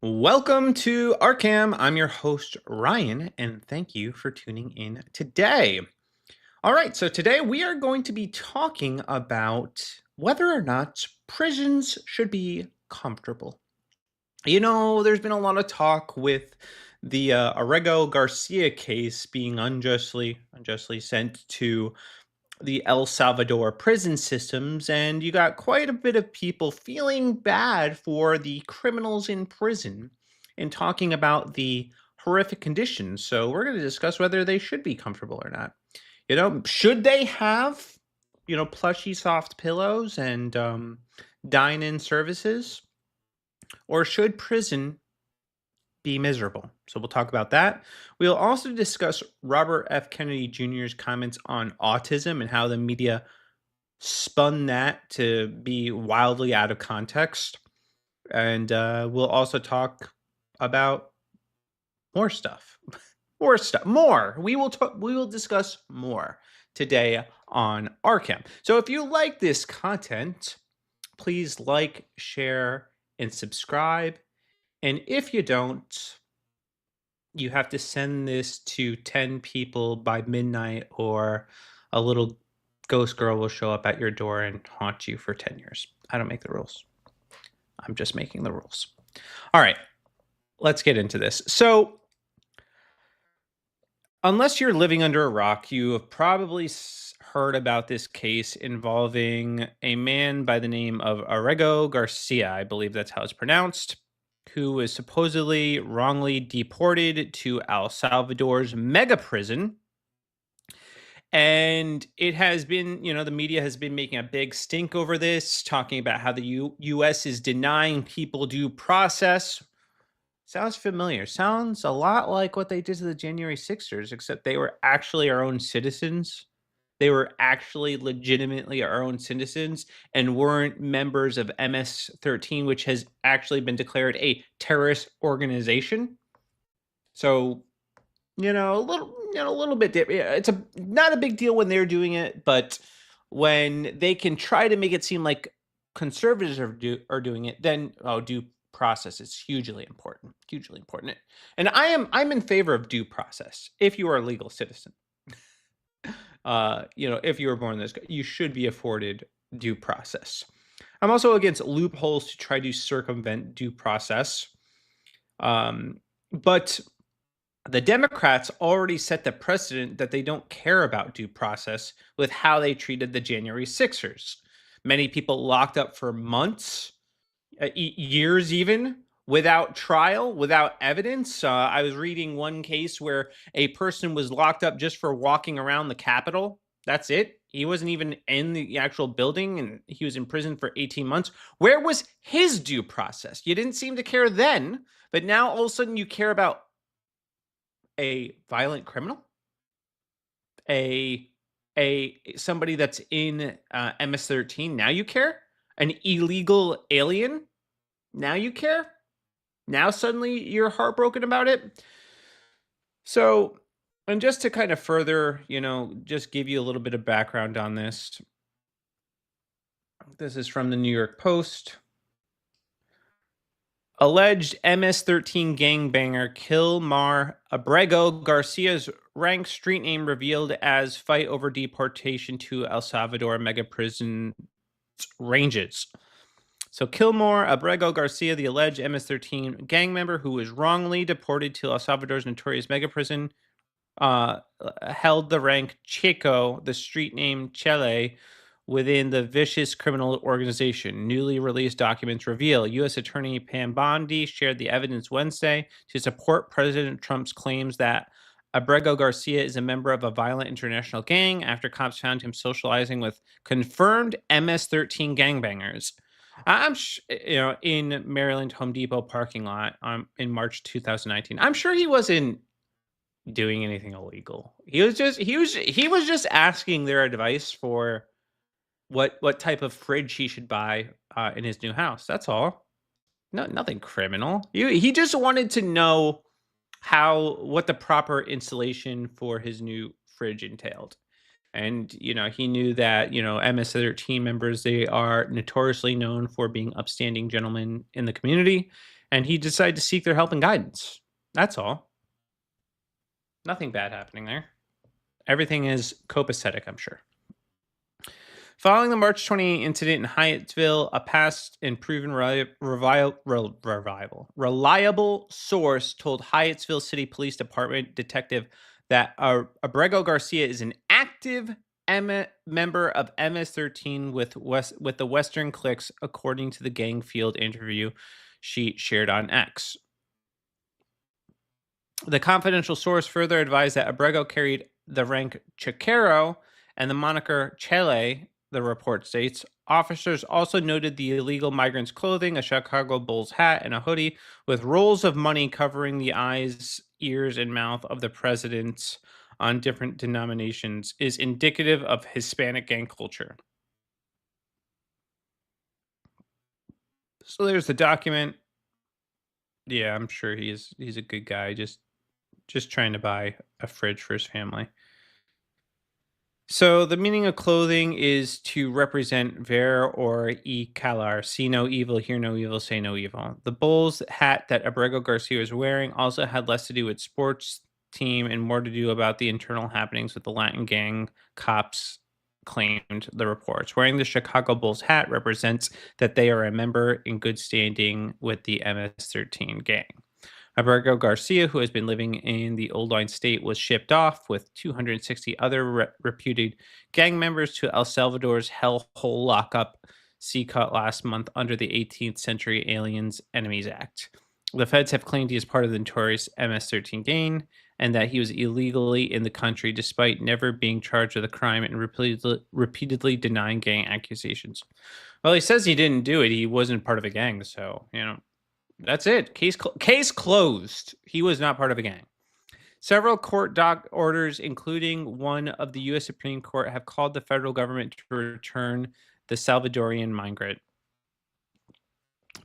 Welcome to RCAM. I'm your host, Ryan, and thank you for tuning in today. All right, so today we are going to be talking about whether or not prisons should be comfortable. There's been a lot of talk with the Arrego Garcia case being unjustly sent to the El Salvador prison systems, and you got quite a bit of people feeling bad for the criminals in prison and talking about the horrific conditions. So, we're going to discuss whether they should be comfortable or not. Should they have, plushy soft pillows and dine in services, or should prison be miserable? So we'll talk about that. We'll also discuss Robert F. Kennedy Jr.'s comments on autism and how the media spun that to be wildly out of context. And we'll also talk about more stuff. More. We will discuss more today on RCAM. So if you like this content, please like, share, and subscribe. And if you don't, you have to send this to 10 people by midnight, or a little ghost girl will show up at your door and haunt you for 10 years. I don't make the rules. I'm just making the rules. All right, let's get into this. So, unless you're living under a rock, you have probably heard about this case involving a man by the name of Arrego Garcia. I believe that's how it's pronounced, who was supposedly wrongly deported to El Salvador's mega prison. And it has been, the media has been making a big stink over this, talking about how the U.S. is denying people due process. Sounds familiar. Sounds a lot like what they did to the January 6ers, except they were actually our own citizens. They were actually legitimately our own citizens and weren't members of MS-13, which has actually been declared a terrorist organization. So, a little bit. It's not a big deal when they're doing it, but when they can try to make it seem like conservatives are doing it, then due process is hugely important. And I'm in favor of due process. If you are a legal citizen, if you were born in this, you should be afforded due process. I'm also against loopholes to try to circumvent due process. But the Democrats already set the precedent that they don't care about due process with how they treated the January 6ers. Many people locked up for months, years even, without trial, without evidence. I was reading one case where a person was locked up just for walking around the Capitol. That's it. He wasn't even in the actual building, and he was in prison for 18 months. Where was his due process? You didn't seem to care then, but now all of a sudden you care about a violent criminal, a somebody that's in MS-13. Now you care. An illegal alien. Now you care. Now suddenly you're heartbroken about it. So, and just to kind of further, just give you a little bit of background on this. This is from the New York Post. Alleged MS-13 gangbanger Kilmar Abrego Garcia's rank street name revealed as fight over deportation to El Salvador mega prison ranges. So Kilmar Abrego Garcia, the alleged MS-13 gang member who was wrongly deported to El Salvador's notorious mega prison, held the rank Chico, the street name Chele, within the vicious criminal organization. Newly released documents reveal U.S. Attorney Pam Bondi shared the evidence Wednesday to support President Trump's claims that Abrego Garcia is a member of a violent international gang after cops found him socializing with confirmed MS-13 gangbangers. I'm in Maryland Home Depot parking lot in March 2019. I'm sure he wasn't doing anything illegal. He was just asking their advice for what type of fridge he should buy in his new house. That's all. No, nothing criminal. He just wanted to know what the proper installation for his new fridge entailed. And, he knew that, MS-13 members, they are notoriously known for being upstanding gentlemen in the community. and he decided to seek their help and guidance. That's all. Nothing bad happening there. Everything is copacetic, I'm sure. Following the March 28 incident in Hyattsville, a past and proven reliable source told Hyattsville City Police Department detective that Abrego Garcia is an active member of MS-13 with the Western Cliques, according to the gang field interview she shared on X. The confidential source further advised that Abrego carried the rank Chiquero and the moniker Chele, the report states. Officers also noted the illegal migrant's clothing, a Chicago Bulls hat, and a hoodie with rolls of money covering the eyes, ears, and mouth of the president on different denominations is indicative of Hispanic gang culture. So there's the document. Yeah, I'm sure he's a good guy, just trying to buy a fridge for his family. So the meaning of clothing is to represent ver or e calar, see no evil, hear no evil, say no evil. The Bulls hat that Abrego Garcia was wearing also had less to do with sports team and more to do about the internal happenings with the Latin gang, cops claimed the reports. Wearing the Chicago Bulls hat represents that they are a member in good standing with the MS-13 gang. Abrego Garcia, who has been living in the Old Line State, was shipped off with 260 other reputed gang members to El Salvador's hellhole lockup CCUT last month under the 18th Century Aliens Enemies Act. The feds have claimed he is part of the notorious MS-13 gang and that he was illegally in the country despite never being charged with a crime and repeatedly denying gang accusations. Well, he says he didn't do it. He wasn't part of a gang, so, that's it. Case closed. He was not part of a gang. Several court doc orders, including one of the U.S. Supreme Court, have called the federal government to return the Salvadorian migrant.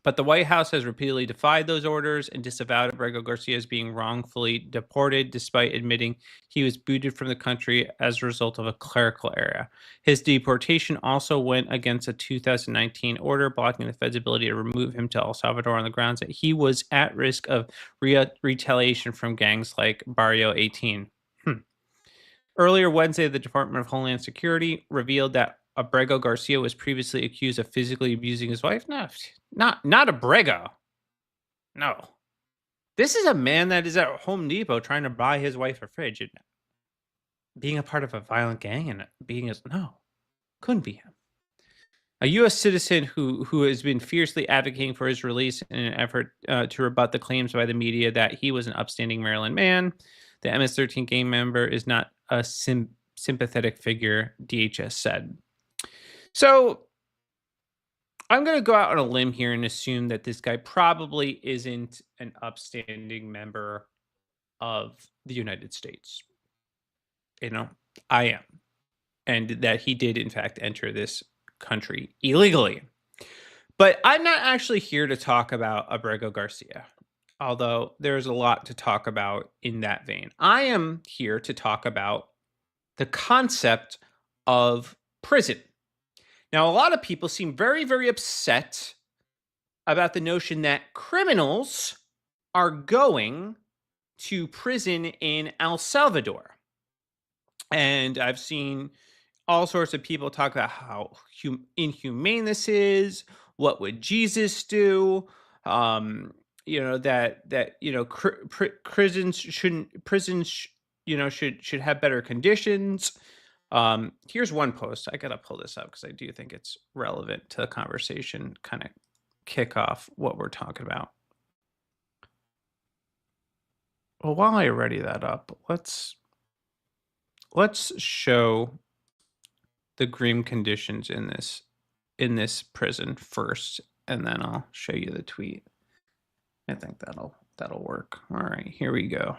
But the White House has repeatedly defied those orders and disavowed Abrego Garcia as being wrongfully deported, despite admitting he was booted from the country as a result of a clerical error. His deportation also went against a 2019 order blocking the Fed's ability to remove him to El Salvador on the grounds that he was at risk of retaliation from gangs like Barrio 18. Earlier Wednesday, the Department of Homeland Security revealed that Abrego Garcia was previously accused of physically abusing his wife. No, not Abrego. No. This is a man that is at Home Depot trying to buy his wife a fridge. And being a part of a violent gang and couldn't be him. A U.S. citizen who has been fiercely advocating for his release in an effort to rebut the claims by the media that he was an upstanding Maryland man. The MS-13 gang member is not a sympathetic figure, DHS said. So I'm going to go out on a limb here and assume that this guy probably isn't an upstanding member of the United States. I am. And that he did, in fact, enter this country illegally. But I'm not actually here to talk about Abrego Garcia, although there's a lot to talk about in that vein. I am here to talk about the concept of prison. Now, a lot of people seem very, very upset about the notion that criminals are going to prison in El Salvador. And I've seen all sorts of people talk about how inhumane this is. What would Jesus do? Prisons should have better conditions. Here's one post. I gotta pull this up because I do think it's relevant to the conversation, kind of kick off what we're talking about. Well, while I ready that up, let's show the grim conditions in this prison first, and then I'll show you the tweet. I think that'll work. All right, here we go.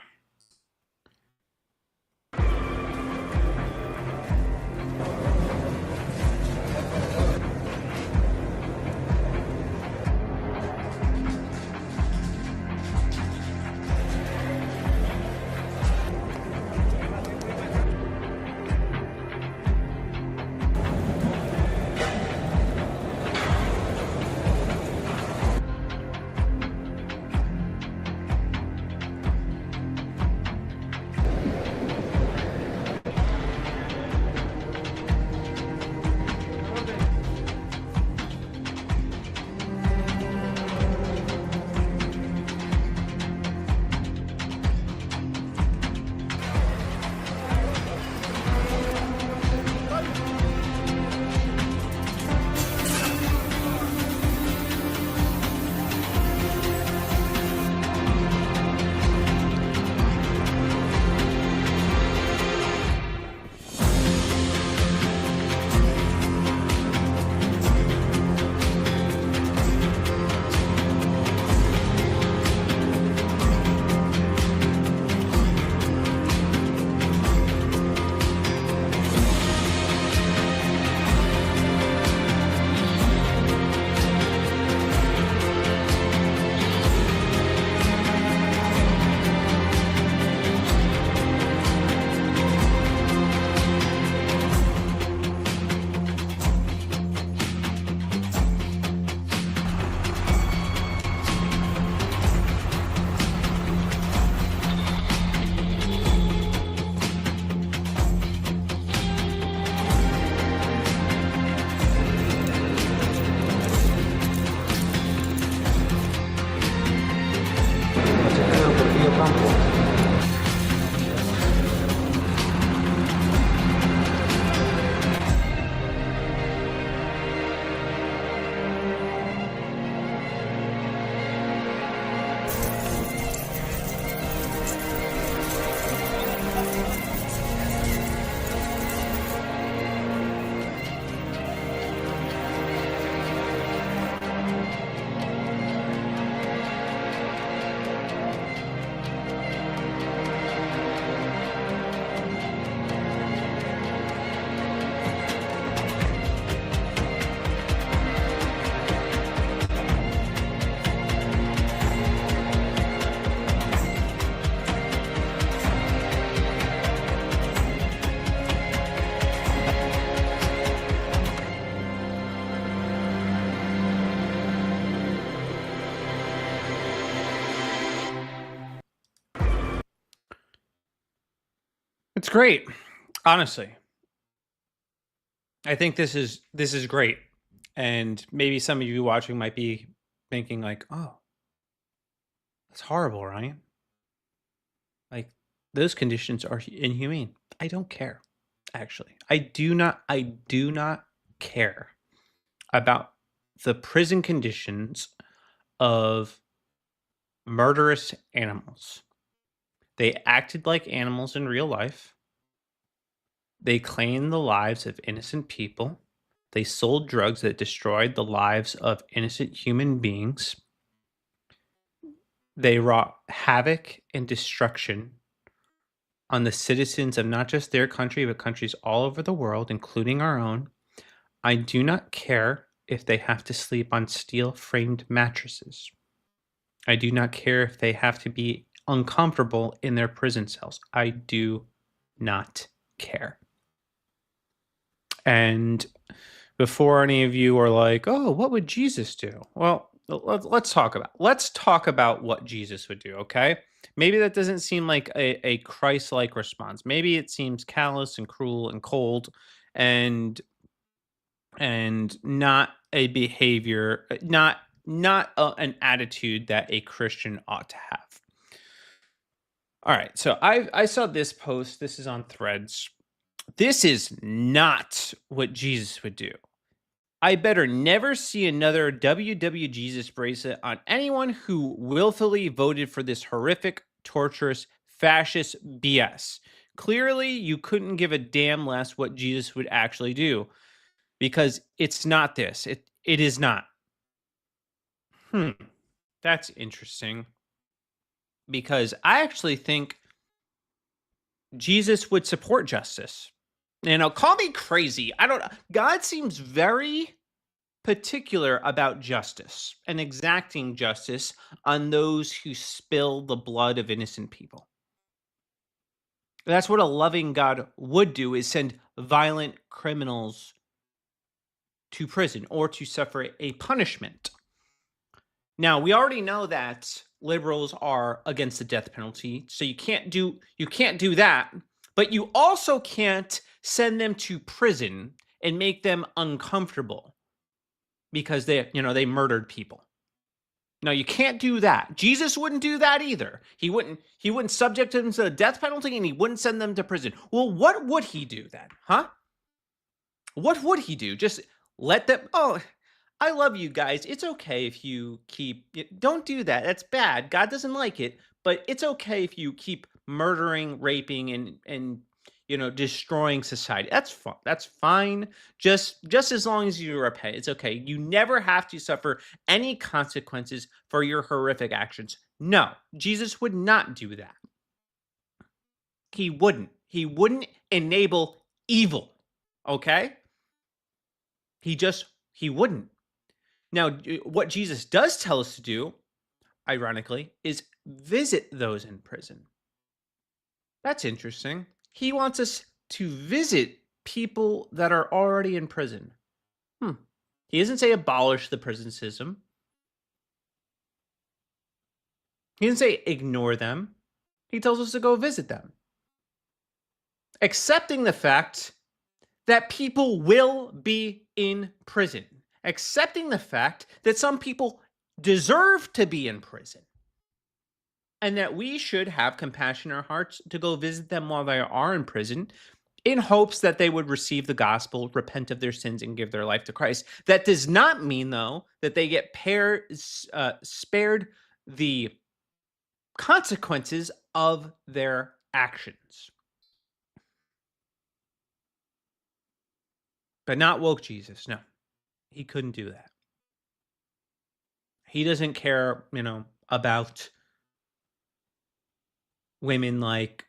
crumble. It's great. Honestly, I think this is great. And maybe some of you watching might be thinking like, "Oh, that's horrible, Ryan. Like those conditions are inhumane." I don't care. Actually, I do not care about the prison conditions of murderous animals. They acted like animals in real life. They claimed the lives of innocent people. They sold drugs that destroyed the lives of innocent human beings. They wrought havoc and destruction on the citizens of not just their country, but countries all over the world, including our own. I do not care if they have to sleep on steel framed mattresses. I do not care if they have to be uncomfortable in their prison cells. I do not care. And before any of you are like, "Oh, what would Jesus do?" Well, let's talk about what Jesus would do, okay? Maybe that doesn't seem like a Christ-like response. Maybe it seems callous and cruel and cold and not a behavior, not an attitude that a Christian ought to have. All right, so I saw this post. This is on Threads. This is not what Jesus would do. I better never see another WW Jesus bracelet on anyone who willfully voted for this horrific, torturous, fascist BS. Clearly, you couldn't give a damn less what Jesus would actually do, because it's not this. It is not. That's interesting, because I actually think Jesus would support justice. Now, call me crazy. I don't. God seems very particular about justice and exacting justice on those who spill the blood of innocent people. That's what a loving God would do, is send violent criminals to prison or to suffer a punishment. Now, we already know that liberals are against the death penalty, so you can't do that, but you also can't send them to prison and make them uncomfortable because they murdered people. No, you can't do that. Jesus wouldn't do that either. He wouldn't subject them to the death penalty, and he wouldn't send them to prison. Well, what would he do then? Huh? What would he do? Just let them, "Oh, I love you guys. It's okay if you don't do that. That's bad. God doesn't like it, but it's okay if you keep murdering, raping, and destroying society. That's fine. That's fine. Just as long as you repent, it's okay. You never have to suffer any consequences for your horrific actions." No, Jesus would not do that. He wouldn't. He wouldn't enable evil. Okay? He wouldn't. Now, what Jesus does tell us to do, ironically, is visit those in prison. That's interesting. He wants us to visit people that are already in prison. He doesn't say abolish the prison system. He doesn't say ignore them. He tells us to go visit them. Accepting the fact that people will be in prison. Accepting the fact that some people deserve to be in prison. and that we should have compassion in our hearts to go visit them while they are in prison in hopes that they would receive the gospel, repent of their sins, and give their life to Christ. That does not mean, though, that they get spared the consequences of their actions. But not woke Jesus. No, he couldn't do that. He doesn't care, about women like,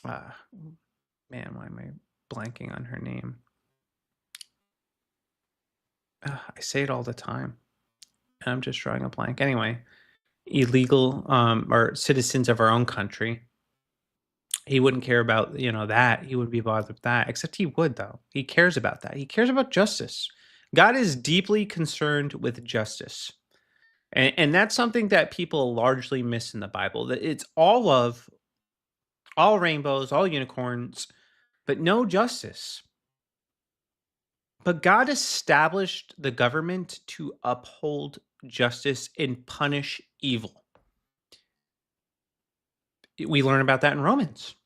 uh, man, why am I blanking on her name? I say it all the time, and I'm just drawing a blank. Anyway, illegal or citizens of our own country. He wouldn't care about that. He wouldn't be bothered with that. Except he would, though. He cares about that. He cares about justice. God is deeply concerned with justice. And that's something that people largely miss in the Bible. That it's all love, all rainbows, all unicorns, but no justice. But God established the government to uphold justice and punish evil. We learn about that in Romans.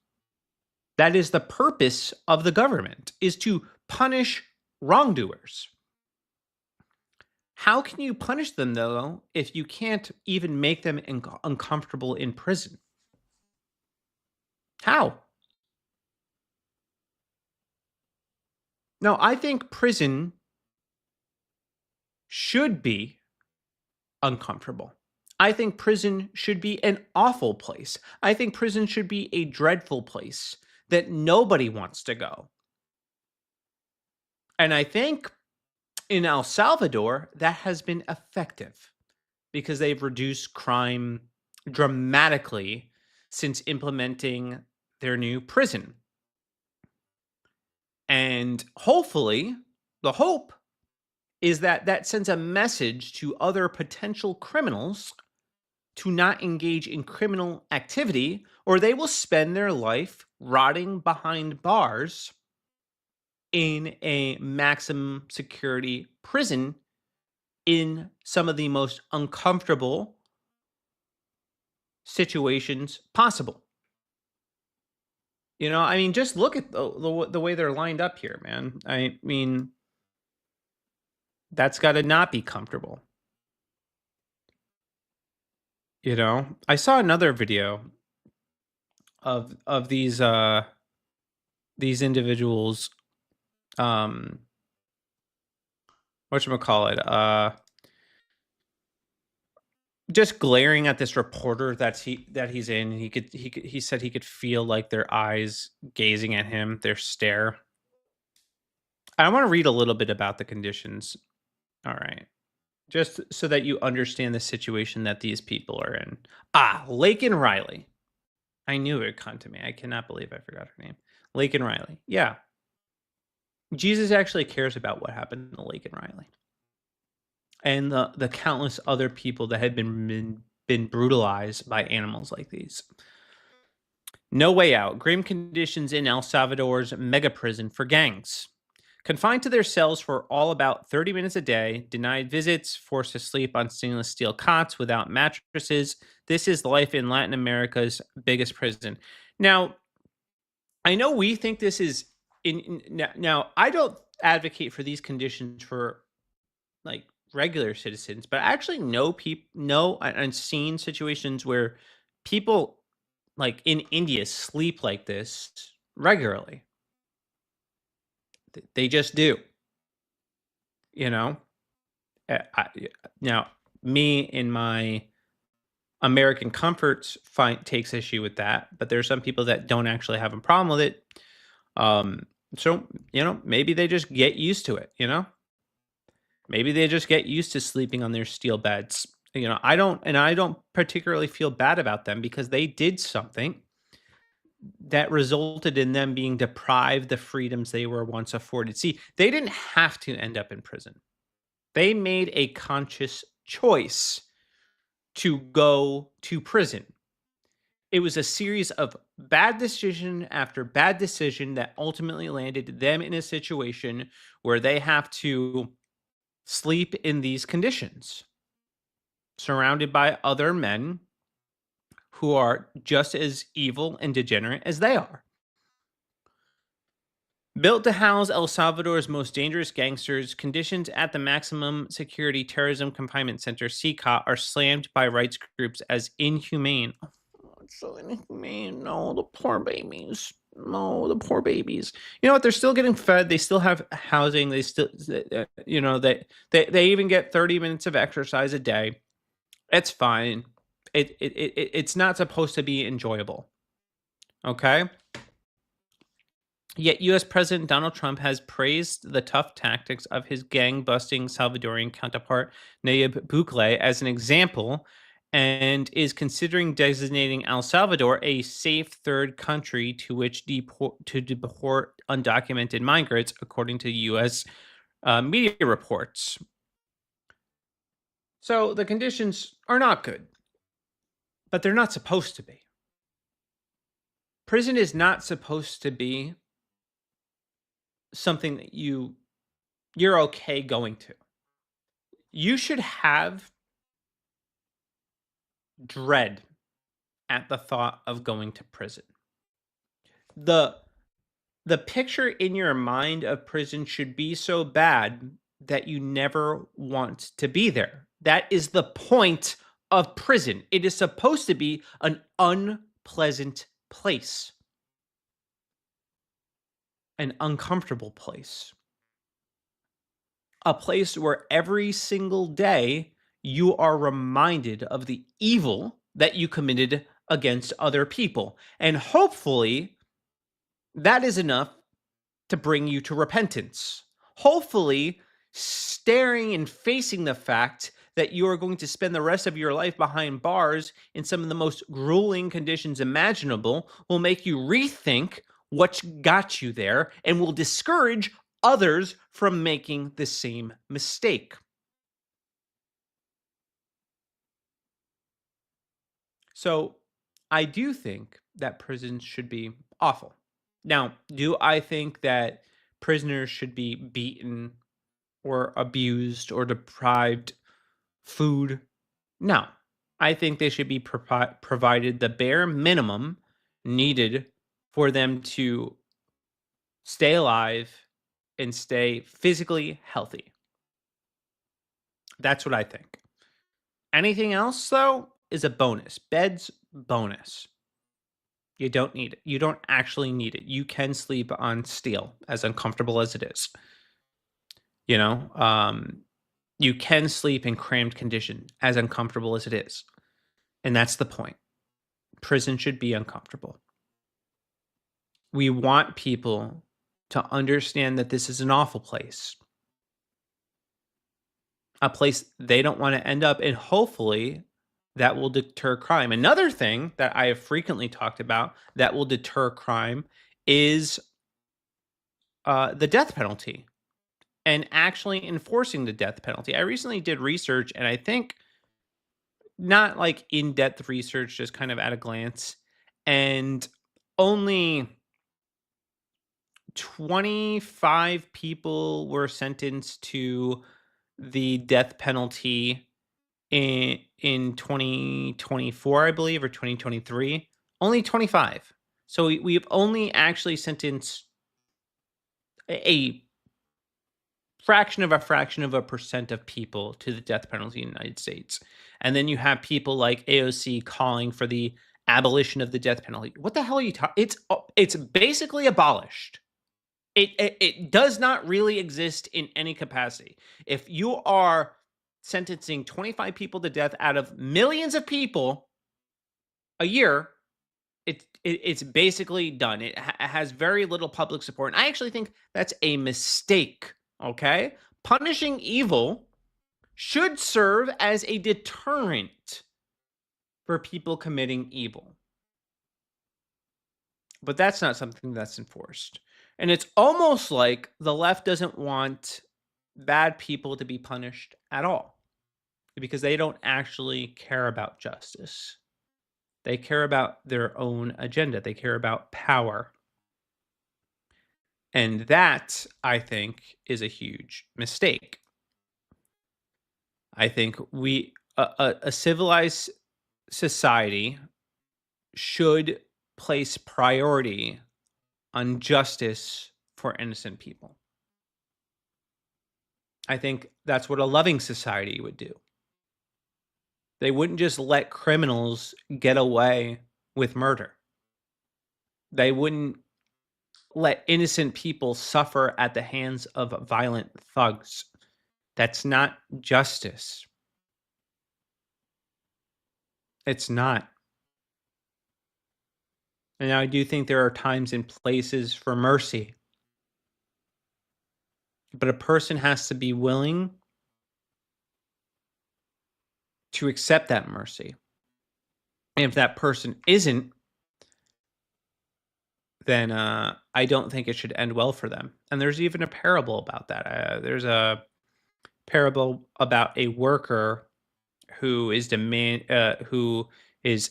That is the purpose of the government, is to punish wrongdoers. How can you punish them, though, if you can't even make them uncomfortable in prison? How? No, I think prison should be uncomfortable. I think prison should be an awful place. I think prison should be a dreadful place that nobody wants to go. And I think in El Salvador, that has been effective because they've reduced crime dramatically since implementing their new prison. And hopefully, the hope is that that sends a message to other potential criminals to not engage in criminal activity, or they will spend their life rotting behind bars in a maximum security prison in some of the most uncomfortable situations possible. I mean, just look at the way they're lined up here, man. I mean, that's got to not be comfortable. I saw another video of these individuals, whatchamacallit, just glaring at this reporter that he's in. He said he could feel like their eyes gazing at him, their stare. I want to read a little bit about the conditions. All right. Just so that you understand the situation that these people are in. Lake and Riley. I knew it would come to me. I cannot believe I forgot her name. Lake and Riley. Yeah. Jesus actually cares about what happened to Lake and Riley. And the countless other people that had been brutalized by animals like these. No way out. Grim conditions in El Salvador's mega prison for gangs. Confined to their cells for all about 30 minutes a day, denied visits, forced to sleep on stainless steel cots without mattresses. This is life in Latin America's biggest prison. Now, I know we think this is now I don't advocate for these conditions for like regular citizens, but I actually know and seen situations where people like in India sleep like this regularly. They just do. Now, me in my American comforts takes issue with that, but there's some people that don't actually have a problem with it. So maybe they just get used to it. Maybe they just get used to sleeping on their steel beds. I don't particularly feel bad about them because they did something that resulted in them being deprived the freedoms they were once afforded. See, they didn't have to end up in prison. They made a conscious choice to go to prison. It was a series of bad decision after bad decision that ultimately landed them in a situation where they have to sleep in these conditions, surrounded by other men who are just as evil and degenerate as they are. Built to house El Salvador's most dangerous gangsters, conditions at the Maximum Security Terrorism Confinement Center, CCOT, are slammed by rights groups as inhumane. Oh, it's so inhumane. No, the poor babies. No, the poor babies. You know what? They're still getting fed. They still have housing. They still, they even get 30 minutes of exercise a day. It's fine. It's not supposed to be enjoyable. Okay? Yet U.S. President Donald Trump has praised the tough tactics of his gang-busting Salvadorian counterpart, Nayib Bukele, as an example, and is considering designating El Salvador a safe third country to which to deport undocumented migrants, according to U.S. Media reports. So the conditions are not good, but they're not supposed to be. Prison is not supposed to be something that you're okay going to. You should have dread at the thought of going to prison. The picture in your mind of prison should be so bad that you never want to be there. That is the point of prison. It is supposed to be an unpleasant place, an uncomfortable place, a place where every single day you are reminded of the evil that you committed against other people. And hopefully that is enough to bring you to repentance. Hopefully, staring and facing the fact that you are going to spend the rest of your life behind bars in some of the most grueling conditions imaginable will make you rethink what got you there and will discourage others from making the same mistake. So, I do think that prisons should be awful. Now, do I think that prisoners should be beaten or abused or deprived food? No. I think they should be provided the bare minimum needed for them to stay alive and stay physically healthy. That's what I think. Anything else, though, is a bonus. Beds, bonus. You don't need it. You don't actually need it. You can sleep on steel, as uncomfortable as it is. You can sleep in crammed condition, as uncomfortable as it is. And that's the point. Prison should be uncomfortable. We want people to understand that this is an awful place, a place they don't want to end up, and hopefully that will deter crime. Another thing that I have frequently talked about that will deter crime is the death penalty and actually enforcing the death penalty. I recently did research, and I think not like in-depth research, just kind of at a glance, and only 25 people were sentenced to the death penalty in 2024, I believe, or 2023. Only 25. So we've only actually sentenced a fraction of a percent of people to the death penalty in the United States. And then you have people like AOC calling for the abolition of the death penalty. What the hell are you talking? It's basically abolished. It does not really exist in any capacity. If you are sentencing 25 people to death out of millions of people a year, it's basically done. It has very little public support. And I actually think that's a mistake. Okay? Punishing evil should serve as a deterrent for people committing evil. But that's not something that's enforced. And it's almost like the left doesn't want bad people to be punished at all because they don't actually care about justice. They care about their own agenda. They care about power. And that, I think, is a huge mistake. I think a civilized society should place priority on justice for innocent people. I think that's what a loving society would do. They wouldn't just let criminals get away with murder. They wouldn't let innocent people suffer at the hands of violent thugs. That's not justice. It's not. And I do think there are times and places for mercy. But a person has to be willing to accept that mercy. And if that person isn't, then I don't think it should end well for them. And there's even a parable about that. There's a parable about a worker who is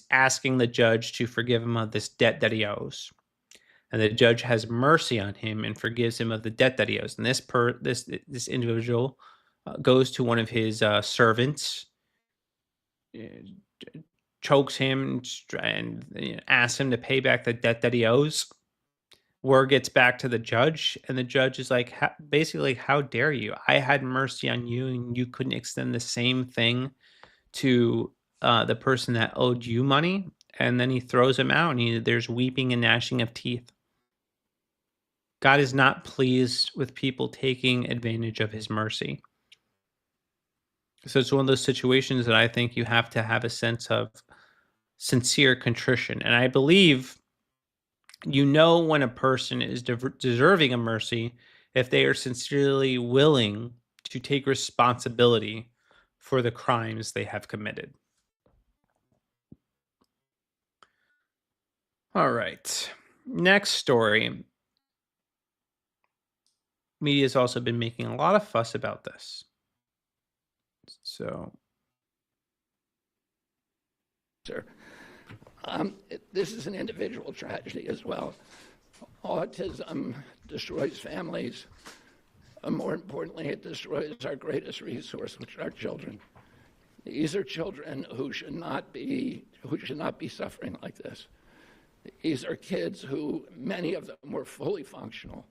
asking the judge to forgive him of this debt that he owes, and the judge has mercy on him and forgives him of the debt that he owes. And this individual goes to one of his servants, chokes him, and asks him to pay back the debt that he owes. Word gets back to the judge, and the judge is like, basically, how dare you? I had mercy on you, and you couldn't extend the same thing to the person that owed you money. And then he throws him out, and there's weeping and gnashing of teeth. God is not pleased with people taking advantage of his mercy. So it's one of those situations that I think you have to have a sense of sincere contrition. And I believe when a person is deserving of mercy if they are sincerely willing to take responsibility for the crimes they have committed. All right. Next story. Media has also been making a lot of fuss about this. So. Sir, this is an individual tragedy as well. Autism destroys families. More importantly, it destroys our greatest resource, which are children. These are children who should not be suffering like this. These are kids who, many of them were fully functional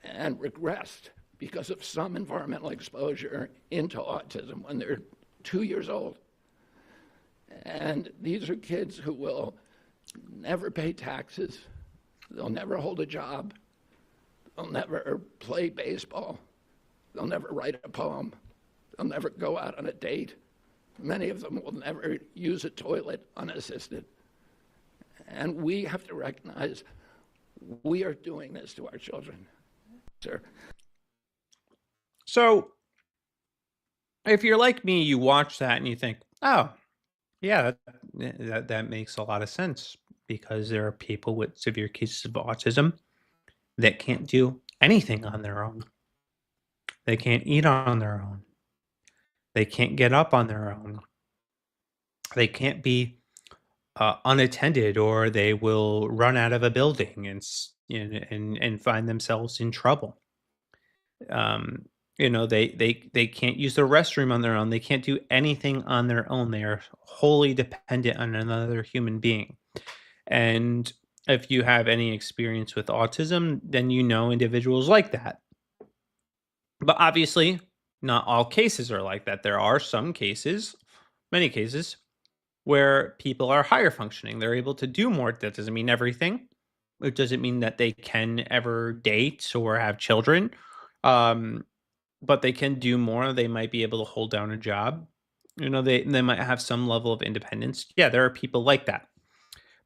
and regressed because of some environmental exposure into autism when they're 2 years old. And these are kids who will never pay taxes. They'll never hold a job. They'll never play baseball. They'll never write a poem. They'll never go out on a date. Many of them will never use a toilet unassisted. And we have to recognize we are doing this to our children. Sir. So, if you're like me, you watch that and you think, oh, yeah, that makes a lot of sense, because there are people with severe cases of autism that can't do anything on their own. They can't eat on their own. They can't get up on their own. They can't be unattended, or they will run out of a building and find themselves in trouble. They can't use the restroom on their own. They can't do anything on their own. They are wholly dependent on another human being. And if you have any experience with autism, then you know individuals like that. But obviously, not all cases are like that. There are some cases, many cases, where people are higher functioning. They're able to do more. That doesn't mean everything. It doesn't mean that they can ever date or have children. But they can do more. They might be able to hold down a job. They might have some level of independence. Yeah, there are people like that.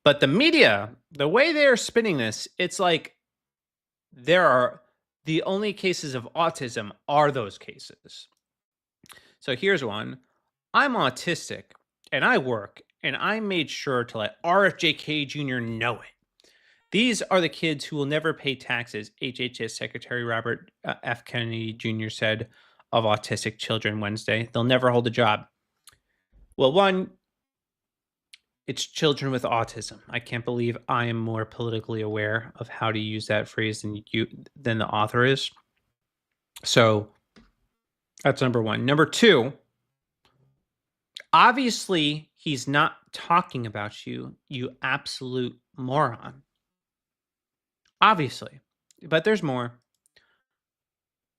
But the media, the way they are spinning this, it's like the only cases of autism are those cases. So here's one. I'm autistic and I work, and I made sure to let RFK JR know it. These are the kids who will never pay taxes, HHS Secretary Robert F. Kennedy Jr. said of autistic children Wednesday. They'll never hold a job. Well, one, it's children with autism. I can't believe I am more politically aware of how to use that phrase than the author is. So that's number one. Number two, obviously He's not talking about you, you absolute moron. Obviously. But there's more.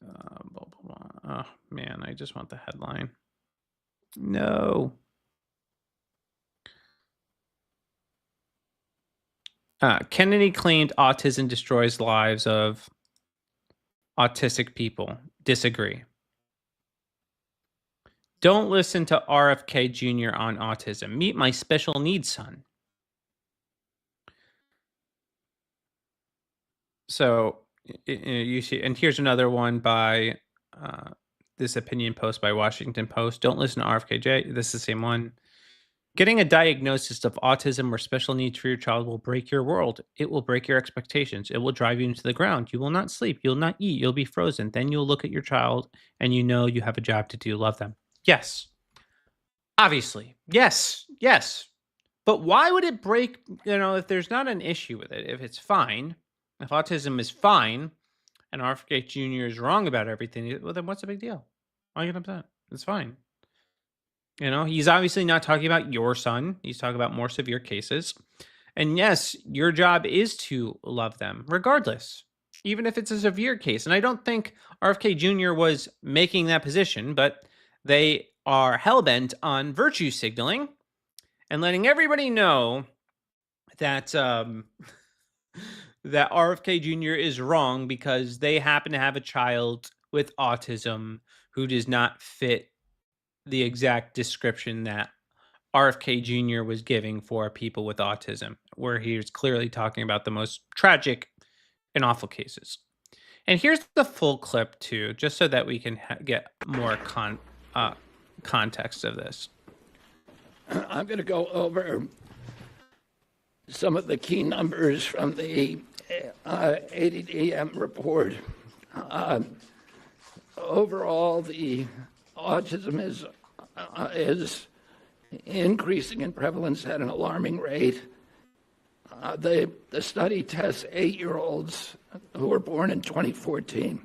Blah, blah, blah. Oh, man, I just want the headline. No. Kennedy claimed autism destroys lives of autistic people. Disagree. Don't listen to RFK Jr. on autism. Meet my special needs son. So you see, and here's another one by this opinion post by Washington Post. Don't listen to RFK. This is the same one. Getting a diagnosis of autism or special needs for your child will break your world. It will break your expectations. It will drive you into the ground. You will not sleep. You'll not eat. You'll be frozen. Then you'll look at your child and you know you have a job to do. Love them. Yes. Obviously. Yes. Yes. But why would it break, if there's not an issue with it, if it's fine, if autism is fine and RFK Jr. is wrong about everything, well, then what's the big deal? Why get upset? It's fine. He's obviously not talking about your son. He's talking about more severe cases. And yes, your job is to love them regardless, even if it's a severe case. And I don't think RFK Jr. was making that position, but they are hell-bent on virtue signaling and letting everybody know that that RFK Jr. is wrong because they happen to have a child with autism who does not fit the exact description that RFK Jr. was giving for people with autism, where he was clearly talking about the most tragic and awful cases. And here's the full clip too, just so that we can get more context of this. I'm going to go over some of the key numbers from the ADDM report. Overall, the autism is increasing in prevalence at an alarming rate. The study tests 8-year-olds who were born in 2014.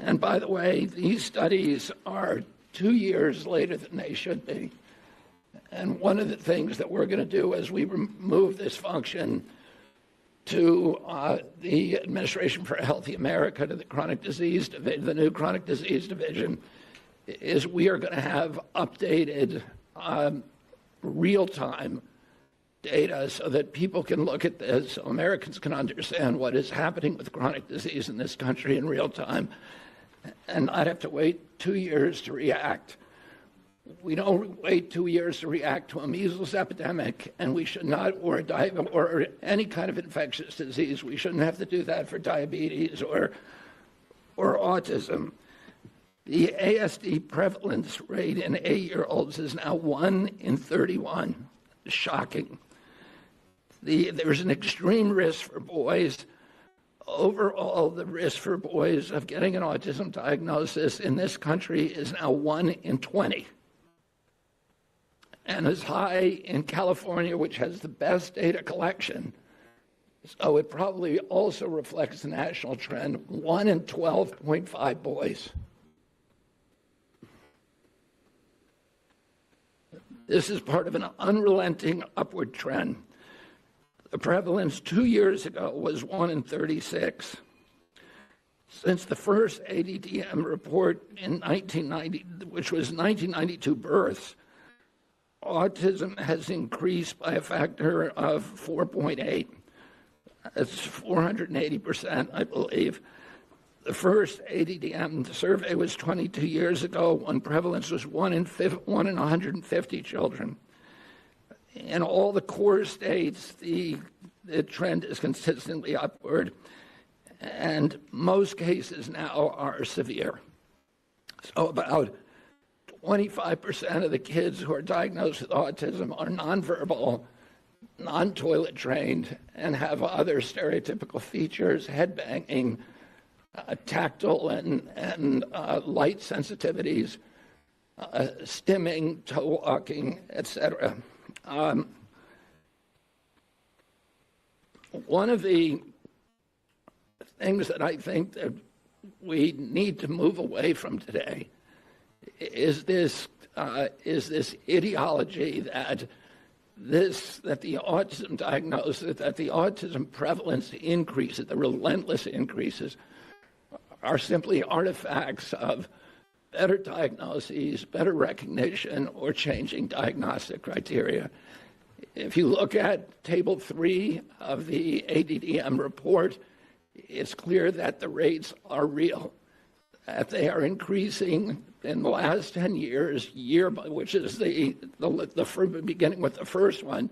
And by the way, these studies are 2 years later than they should be. And one of the things that we're going to do as we move this function to the Administration for a Healthy America, to the chronic disease division, the new chronic disease division, is we are going to have updated real-time data so that people can look at this, so Americans can understand what is happening with chronic disease in this country in real time, and not have to wait 2 years to react. We don't wait 2 years to react to a measles epidemic, and we should not, or any kind of infectious disease. We shouldn't have to do that for diabetes or autism. The ASD prevalence rate in 8-year-olds is now 1 in 31. Shocking. There's an extreme risk for boys. Overall, the risk for boys of getting an autism diagnosis in this country is now 1 in 20. And as high in California, which has the best data collection. So it probably also reflects the national trend, 1 in 12.5 boys. This is part of an unrelenting upward trend. The prevalence 2 years ago was 1 in 36. Since the first ADDM report in 1990, which was 1992 births, autism has increased by a factor of 4.8. That's 480%, I believe. The first ADDM survey was 22 years ago when prevalence was 1 in 150 children. In all the core states, the trend is consistently upward, and most cases now are severe. So about 25% of the kids who are diagnosed with autism are nonverbal, non-toilet trained, and have other stereotypical features, head banging, tactile and light sensitivities, stimming, toe walking, etc. One of the things that I think that we need to move away from today is this is this ideology that the autism diagnosis, that the autism prevalence increases, the relentless increases, are simply artifacts of better diagnoses, better recognition, or changing diagnostic criteria. If you look at Table 3 of the ADDM report, it's clear that the rates are real, that they are increasing in the last 10 years, which is beginning with the first one,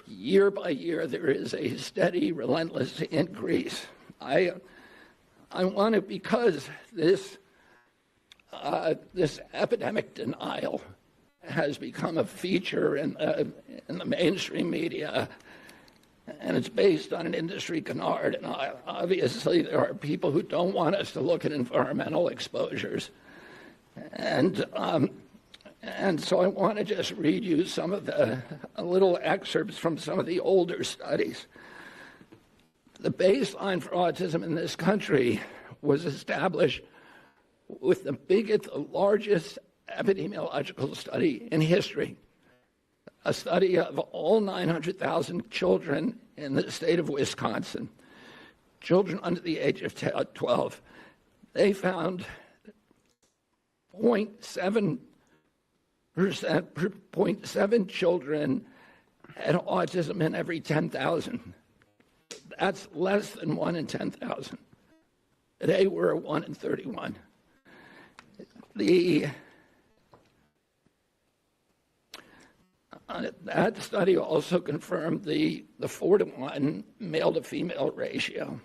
year by year, there is a steady, relentless increase. I want to, because this epidemic denial has become a feature in the mainstream media, and it's based on an industry canard. And obviously, there are people who don't want us to look at environmental exposures. And so I want to just read you some of little excerpts from some of the older studies. The baseline for autism in this country was established with the largest epidemiological study in history, a study of all 900,000 children in the state of Wisconsin, children under the age of 12. They found 0.7 children had autism in every 10,000. That's less than 1 in 10,000. Today we're at 1 in 31. That study also confirmed the 4-to-1 male-to-female ratio.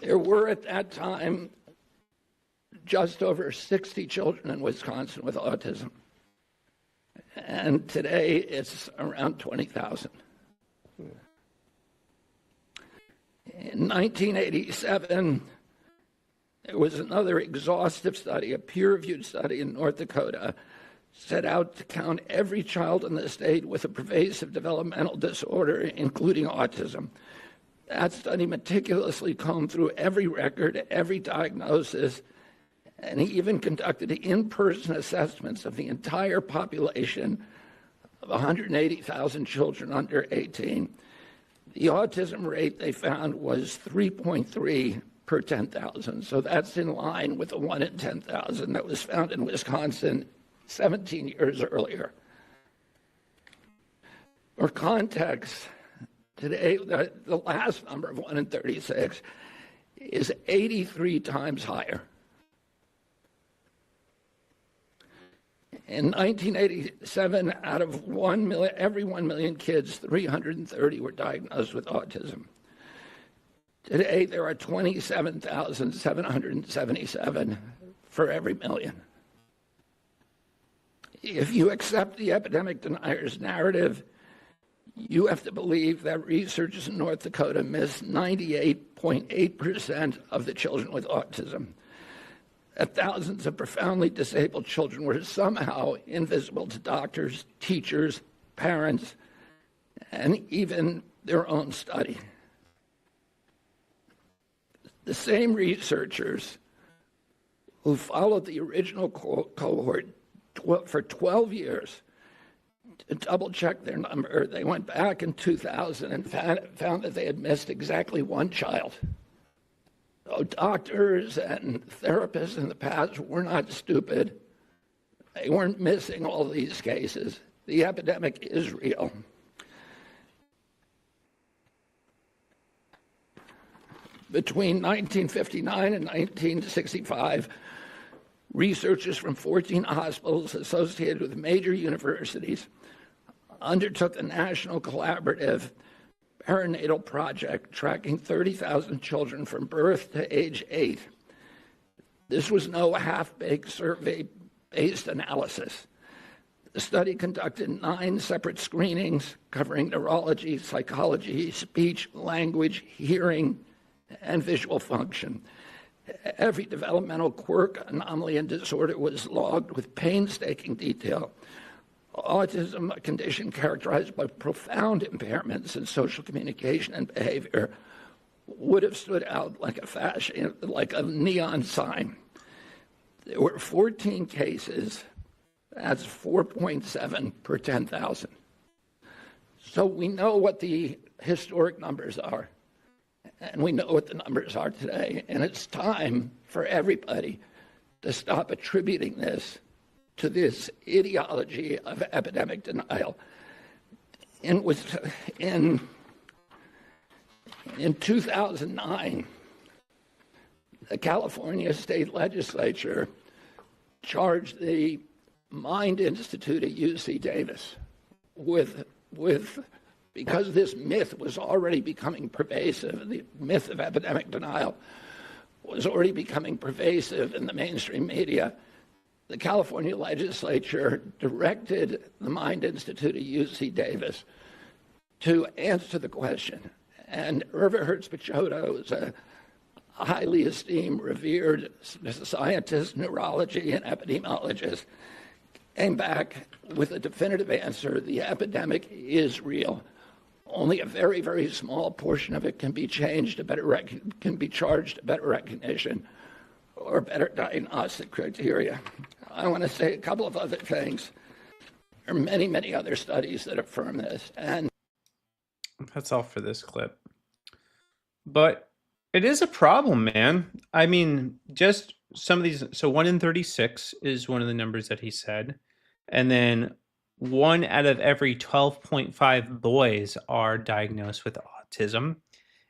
There were at that time just over 60 children in Wisconsin with autism. And today it's around 20,000. In 1987, there was another exhaustive study, a peer-reviewed study in North Dakota, set out to count every child in the state with a pervasive developmental disorder, including autism. That study meticulously combed through every record, every diagnosis, and he even conducted in-person assessments of the entire population of 180,000 children under 18. The autism rate they found was 3.3 per 10,000. So that's in line with the 1 in 10,000 that was found in Wisconsin 17 years earlier. For context, today, the last number of 1 in 36 is 83 times higher. In 1987, out of every 1 million kids, 330 were diagnosed with autism. Today, there are 27,777 for every million. If you accept the epidemic denier's narrative, you have to believe that researchers in North Dakota missed 98.8% of the children with autism. That thousands of profoundly disabled children were somehow invisible to doctors, teachers, parents, and even their own study. The same researchers who followed the original cohort for 12 years to double-check their number, they went back in 2000 and found that they had missed exactly one child. So doctors and therapists in the past were not stupid. They weren't missing all these cases. The epidemic is real. Between 1959 and 1965, researchers from 14 hospitals associated with major universities undertook a national collaborative perinatal project tracking 30,000 children from birth to age 8. This was no half-baked survey-based analysis. The study conducted 9 separate screenings covering neurology, psychology, speech, language, hearing, and visual function. Every developmental quirk, anomaly, and disorder was logged with painstaking detail. Autism, a condition characterized by profound impairments in social communication and behavior, would have stood out like a neon sign. There were 14 cases. That's 4.7 per 10,000. So we know what the historic numbers are, and we know what the numbers are today. And it's time for everybody to stop attributing this to this ideology of epidemic denial. In 2009, the California State Legislature charged the Mind Institute at UC Davis with because this myth was already becoming pervasive, the myth of epidemic denial was already becoming pervasive in the mainstream media. The California legislature directed the Mind Institute at UC Davis to answer the question. And Irva Hertz-Pichotto is a highly esteemed, revered scientist, neurology, and epidemiologist, came back with a definitive answer: the epidemic is real. Only a very, very small portion of it can be changed to can be charged to better recognition or better diagnostic criteria. I want to say a couple of other things. There are many, many other studies that affirm this. And that's all for this clip. But it is a problem, man. I mean, just some of these. So 1 in 36 is one of the numbers that he said. And then 1 out of every 12.5 boys are diagnosed with autism.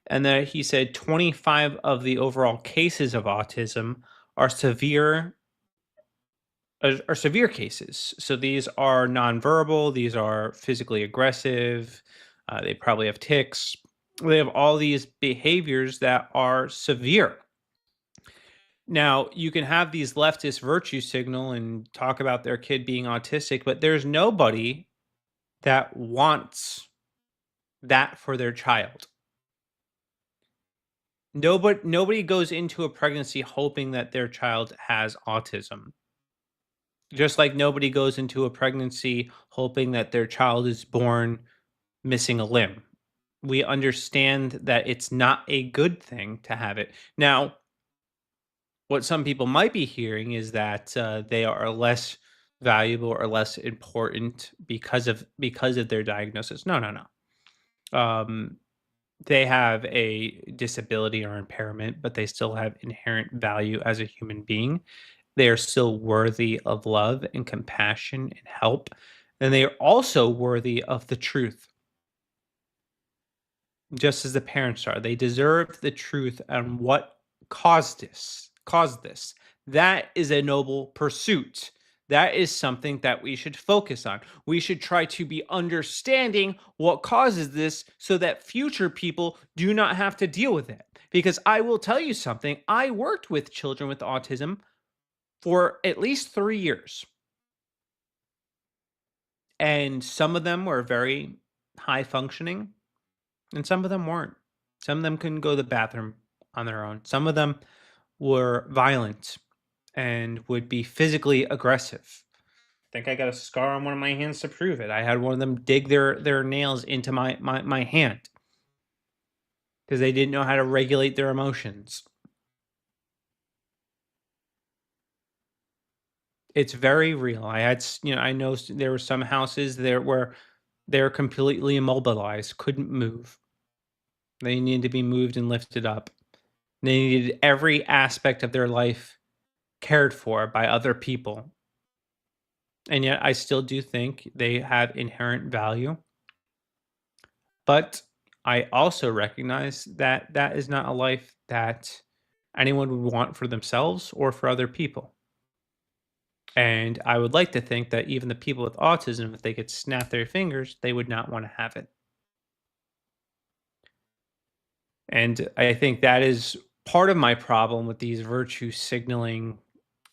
And then he said 25 of the overall cases of autism are severe cases. So these are nonverbal, these are physically aggressive, they probably have tics. They have all these behaviors that are severe. Now, you can have these leftist virtue signal and talk about their kid being autistic, but there's nobody that wants that for their child. Nobody goes into a pregnancy hoping that their child has autism. Just like nobody goes into a pregnancy hoping that their child is born missing a limb. We understand that it's not a good thing to have it. Now, what some people might be hearing is that they are less valuable or less important because of their diagnosis. No. They have a disability or impairment, but they still have inherent value as a human being. They are still worthy of love and compassion and help, and they are also worthy of the truth. Just as the parents are, they deserve the truth on what caused this. That is a noble pursuit. That is something that we should focus on. We should try to be understanding what causes this so that future people do not have to deal with it. Because I will tell you something, I worked with children with autism for at least 3 years. And some of them were very high functioning, and some of them weren't. Some of them couldn't go to the bathroom on their own. Some of them were violent and would be physically aggressive. I think I got a scar on one of my hands to prove it. I had one of them dig their nails into my hand because they didn't know how to regulate their emotions. It's very real. I know there were some houses there where they're completely immobilized, couldn't move. They needed to be moved and lifted up. They needed every aspect of their life cared for by other people. And yet I still do think they have inherent value. But I also recognize that that is not a life that anyone would want for themselves or for other people. And I would like to think that even the people with autism, if they could snap their fingers, they would not want to have it. And I think that is part of my problem with these virtue signaling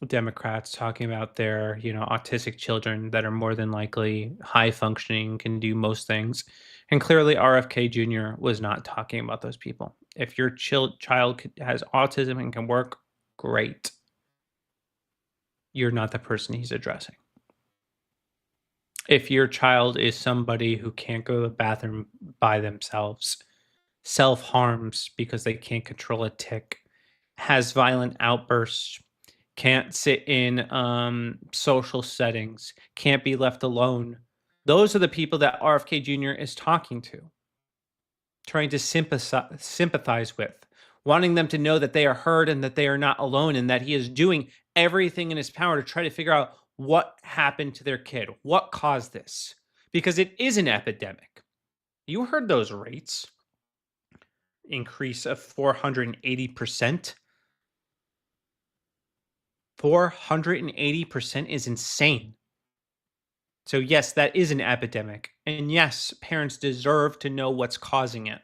Democrats talking about their, autistic children that are more than likely high functioning, can do most things. And clearly RFK Jr. was not talking about those people. If your child has autism and can work, great. You're not the person he's addressing. If your child is somebody who can't go to the bathroom by themselves, self-harms because they can't control a tic, has violent outbursts, can't sit in social settings, can't be left alone. Those are the people that RFK Jr. is talking to, trying to sympathize with, wanting them to know that they are heard and that they are not alone, and that he is doing everything in his power to try to figure out what happened to their kid, what caused this, because it is an epidemic. You heard those rates increase of 480%. 480% is insane. So, yes, that is an epidemic. And yes, parents deserve to know what's causing it.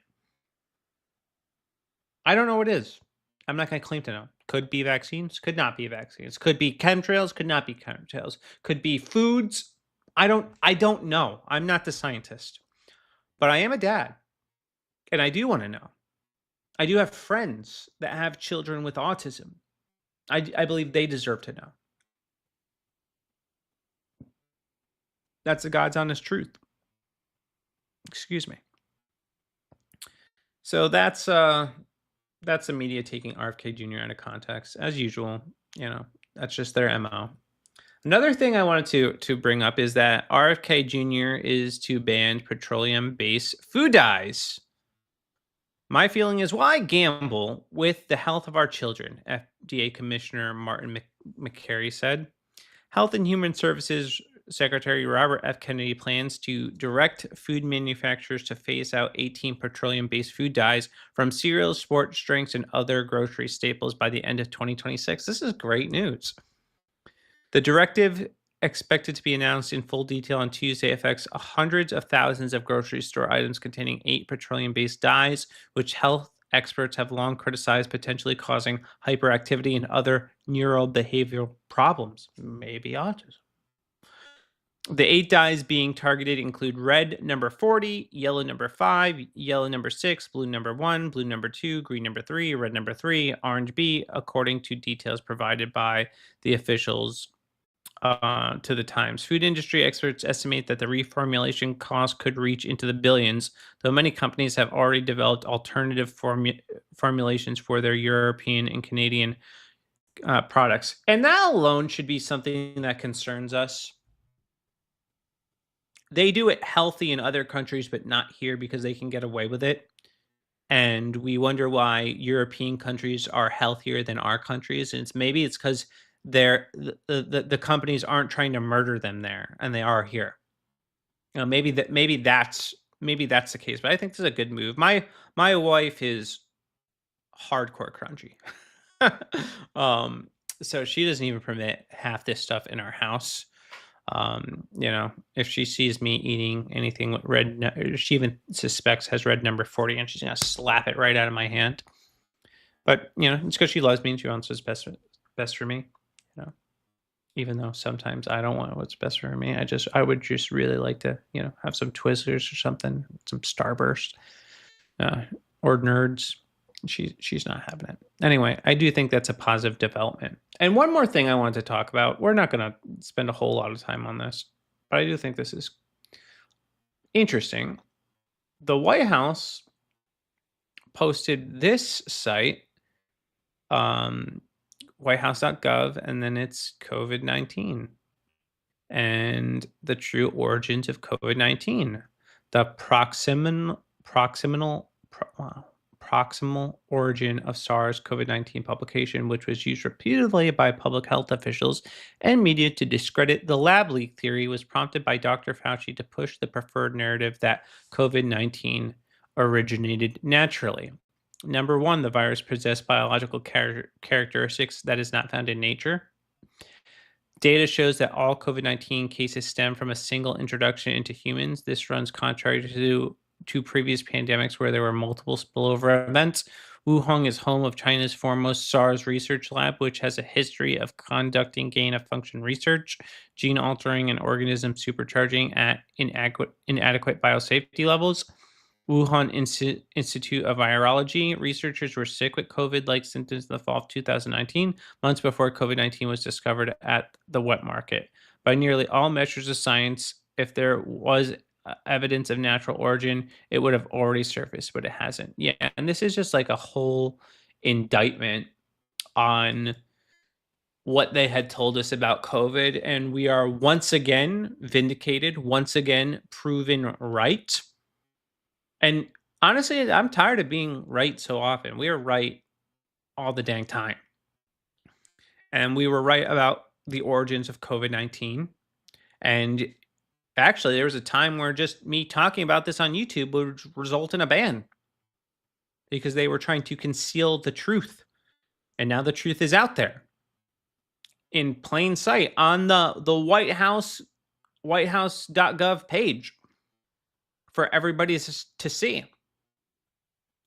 I don't know what it is. I'm not going to claim to know. Could be vaccines, could not be vaccines. Could be chemtrails, could not be chemtrails. Could be foods. I don't know. I'm not the scientist. But I am a dad. And I do want to know. I do have friends that have children with autism. I believe they deserve to know. That's the God's honest truth. Excuse me. So that's the media taking RFK Jr. out of context, as usual. That's just their MO. Another thing I wanted to bring up is that RFK Jr. is to ban petroleum-based food dyes. My feeling is, why gamble with the health of our children? FDA Commissioner Martin McCary said. Health and Human Services Secretary Robert F. Kennedy plans to direct food manufacturers to phase out 18 petroleum-based food dyes from cereals, sports drinks, and other grocery staples by the end of 2026. This is great news. The directive, expected to be announced in full detail on Tuesday, affects hundreds of thousands of grocery store items containing 8 petroleum-based dyes, which health experts have long criticized potentially causing hyperactivity and other neurobehavioral problems, maybe autism. The 8 dyes being targeted include red number 40, yellow number 5, yellow number 6, blue number 1, blue number 2, green number 3, red number 3, orange B, according to details provided by the officials to the Times. Food industry experts estimate that the reformulation cost could reach into the billions, though many companies have already developed alternative formulations for their European and Canadian products. And that alone should be something that concerns us. They do it healthy in other countries, but not here because they can get away with it. And we wonder why European countries are healthier than our countries. And maybe it's because the companies aren't trying to murder them there, and they are here. Maybe that's the case. But I think this is a good move. My wife is hardcore crunchy. So she doesn't even permit half this stuff in our house. If she sees me eating anything with red, she even suspects has red number 40, and she's gonna slap it right out of my hand. But it's because she loves me and she wants what's best for me. Even though sometimes I don't want what's best for me. I would just really like to have some Twizzlers or something, some Starburst, or Nerds. She's not having it. Anyway, I do think that's a positive development. And one more thing I wanted to talk about. We're not going to spend a whole lot of time on this, but I do think this is interesting. The White House posted this site, whitehouse.gov, and then it's COVID-19 and the true origins of COVID-19. The proximal origin of SARS-CoV-19 publication, which was used repeatedly by public health officials and media to discredit the lab leak theory, was prompted by Dr. Fauci to push the preferred narrative that COVID-19 originated naturally. Number 1, the virus possessed biological characteristics that is not found in nature. Data shows that all COVID-19 cases stem from a single introduction into humans. This runs contrary to previous pandemics where there were multiple spillover events. Wuhan is home of China's foremost SARS research lab, which has a history of conducting gain-of-function research, gene altering, and organism supercharging at inadequate biosafety levels. Wuhan Institute of Virology researchers were sick with COVID-like symptoms in the fall of 2019, months before COVID-19 was discovered at the wet market. By nearly all measures of science, if there was evidence of natural origin, it would have already surfaced, but it hasn't. Yeah, and this is just like a whole indictment on what they had told us about COVID, and we are once again vindicated, once again proven right. And honestly, I'm tired of being right so often. We are right all the dang time. And we were right about the origins of COVID-19. And actually, there was a time where just me talking about this on YouTube would result in a ban because they were trying to conceal the truth. And now the truth is out there in plain sight on the whitehouse.gov page for everybody to see.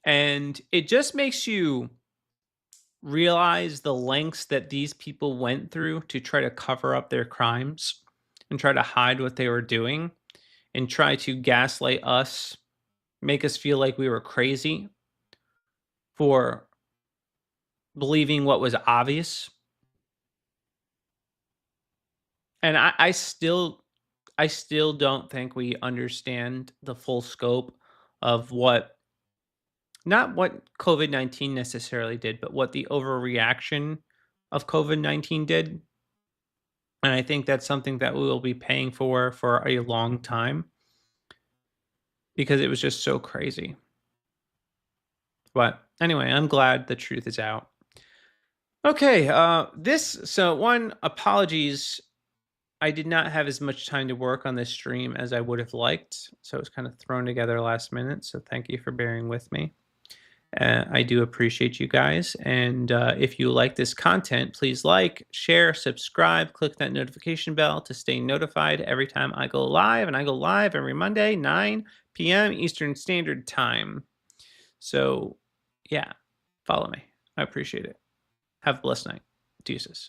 And it just makes you realize the lengths that these people went through to try to cover up their crimes and try to hide what they were doing and try to gaslight us, make us feel like we were crazy for believing what was obvious. And I still don't think we understand the full scope of what, not what COVID-19 necessarily did, but what the overreaction of COVID-19 did. And I think that's something that we will be paying for a long time because it was just so crazy. But anyway, I'm glad the truth is out. Okay, apologies. I did not have as much time to work on this stream as I would have liked, so it was kind of thrown together last minute. So thank you for bearing with me. I do appreciate you guys. And if you like this content, please like, share, subscribe, click that notification bell to stay notified every time I go live. And I go live every Monday, 9 p.m. Eastern Standard Time. So, yeah, follow me. I appreciate it. Have a blessed night. Deuces.